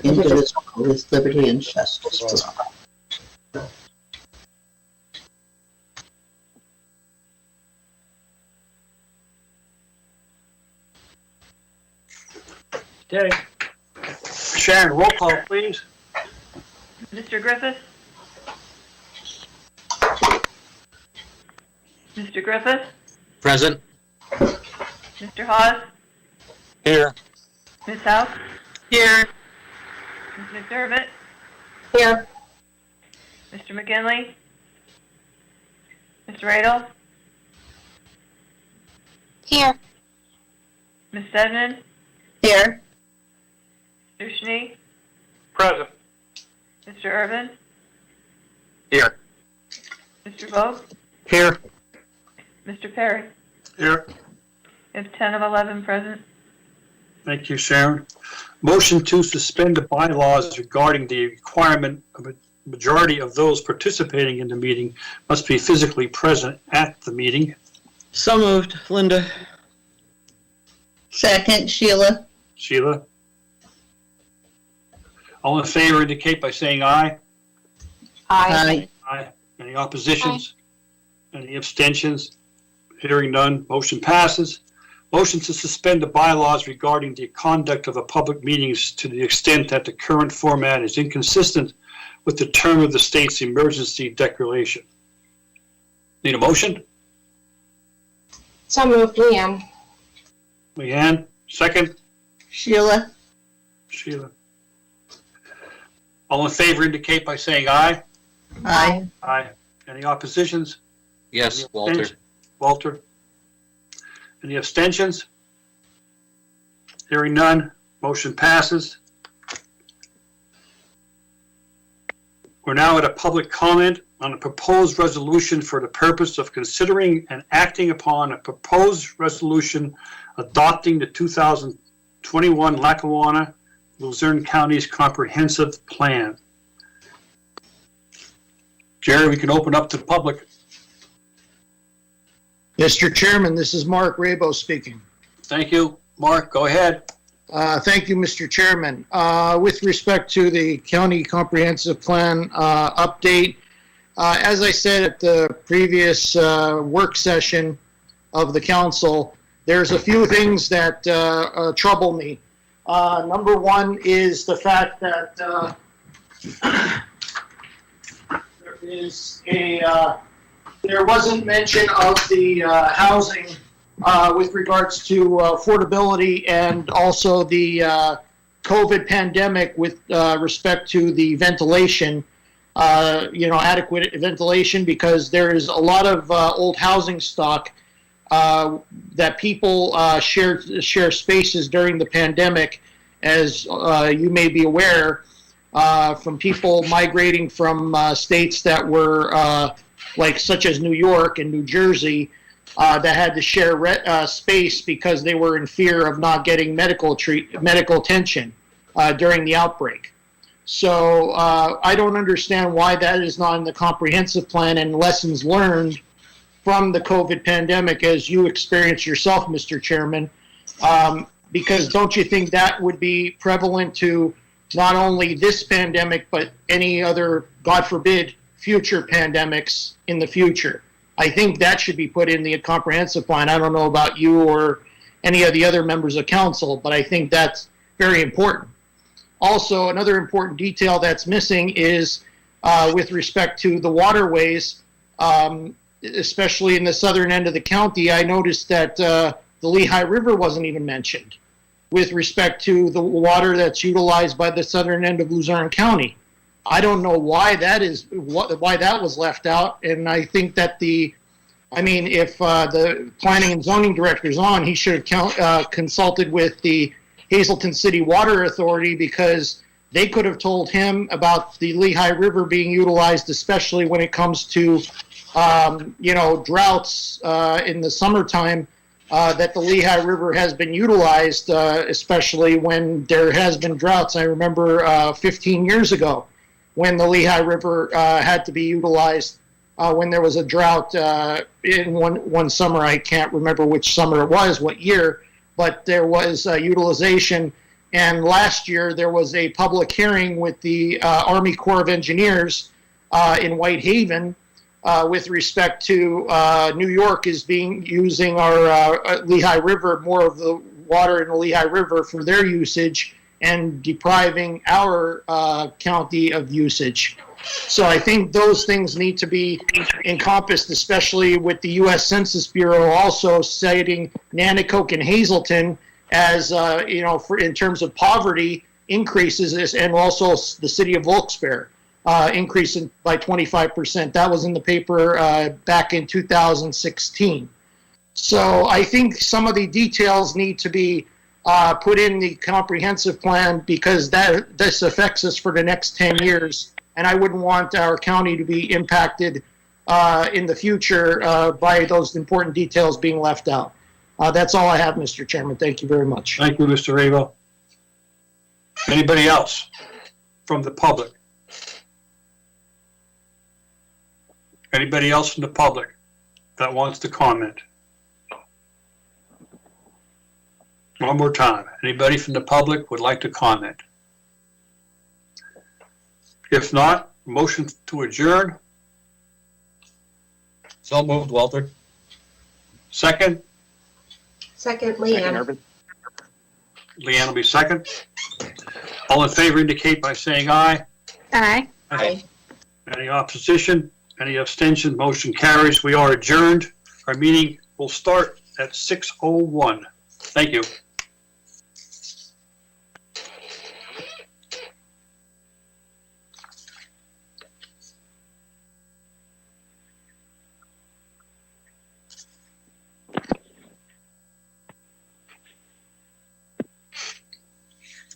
indivisible, with liberty and justice for all. Okay. Sharon, roll call, please. Mr. Griffith? Mr. Griffith? Present. Mr. Hawes? Here. Ms. House? Here. Ms. McDermott? Here. Mr. McKinley? Mr. Radel? Here. Ms. Sedman? Here. Mr. Schnee? Present. Mr. Irvin? Here. Mr. Vogt? Here. Mr. Perry? Here. We have 10 of 11 present. Thank you, Sharon. Motion to suspend the bylaws regarding the requirement of a majority of those participating in the meeting must be physically present at the meeting. So moved, Linda. Second, Sheila. Sheila? All in favor indicate by saying aye. Aye. Aye. Any oppositions? Any abstentions? Hearing none, motion passes. Motion to suspend the bylaws regarding the conduct of the public meetings to the extent that the current format is inconsistent with the term of the state's emergency declaration. Need a motion? So moved, Leanne. Leanne, second. Sheila. Sheila. All in favor indicate by saying aye. Aye. Aye. Any oppositions? Yes, Any Walter. abstentions? Walter. Any abstentions? Hearing none, motion passes. We're now at a public comment on a proposed resolution for the purpose of considering and acting upon a proposed resolution adopting the 2021 Lackawanna, Luzerne County's comprehensive plan. Jerry, we can open up to the public. Mr. Chairman, this is Mark Rabo speaking. Thank you. Mark, go ahead. Thank you, Mr. Chairman. With respect to the county comprehensive plan update, as I said at the previous work session of the council, there's a few things that trouble me. Number one is the fact that there wasn't mention of the housing with regards to affordability and also the COVID pandemic with respect to the ventilation, adequate ventilation, because there is a lot of old housing stock that people share spaces during the pandemic, as you may be aware, from people migrating from states that were such as New York and New Jersey, that had to share space because they were in fear of not getting medical attention during the outbreak. So I don't understand why that is not in the comprehensive plan and lessons learned from the COVID pandemic, as you experienced yourself, Mr. Chairman, because don't you think that would be prevalent to not only this pandemic, but any other, God forbid, future pandemics in the future? I think that should be put in the comprehensive plan. I don't know about you or any of the other members of council, but I think that's very important. Also, another important detail that's missing is with respect to the waterways, especially in the southern end of the county. I noticed that the Lehigh River wasn't even mentioned with respect to the water that's utilized by the southern end of Luzerne County. I don't know why that was left out, and I think that if the planning and zoning director's on, he should have consulted with the Hazleton City Water Authority, because they could have told him about the Lehigh River being utilized, especially when it comes to droughts in the summertime, that the Lehigh River has been utilized, especially when there has been droughts. I remember 15 years ago when the Lehigh River had to be utilized when there was a drought in one summer. I can't remember which summer it was, what year, but there was utilization, And last year, there was a public hearing with the Army Corps of Engineers in Whitehaven with respect to New York is using our Lehigh River, more of the water in the Lehigh River for their usage and depriving our county of usage. So I think those things need to be encompassed, especially with the U.S. Census Bureau also citing Nanticoke and Hazleton as, in terms of poverty increases, and also the city of Wilkes-Barre increasing by 25%. That was in the paper back in 2016. So I think some of the details need to be put in the comprehensive plan, because this affects us for the next 10 years. And I wouldn't want our county to be impacted in the future by those important details being left out. That's all I have, Mr. Chairman. Thank you very much. Thank you, Mr. Ravo. Anybody else from the public? Anybody else from the public that wants to comment? One more time. Anybody from the public would like to comment? If not, motion to adjourn. So moved, Walter. Second. Second, Second, Leanne. Urban. Leanne will be second. All in favor indicate by saying aye. Aye. Aye. Any opposition? Any abstention? Motion carries. We are adjourned. Our meeting will start at 6:01. Thank you.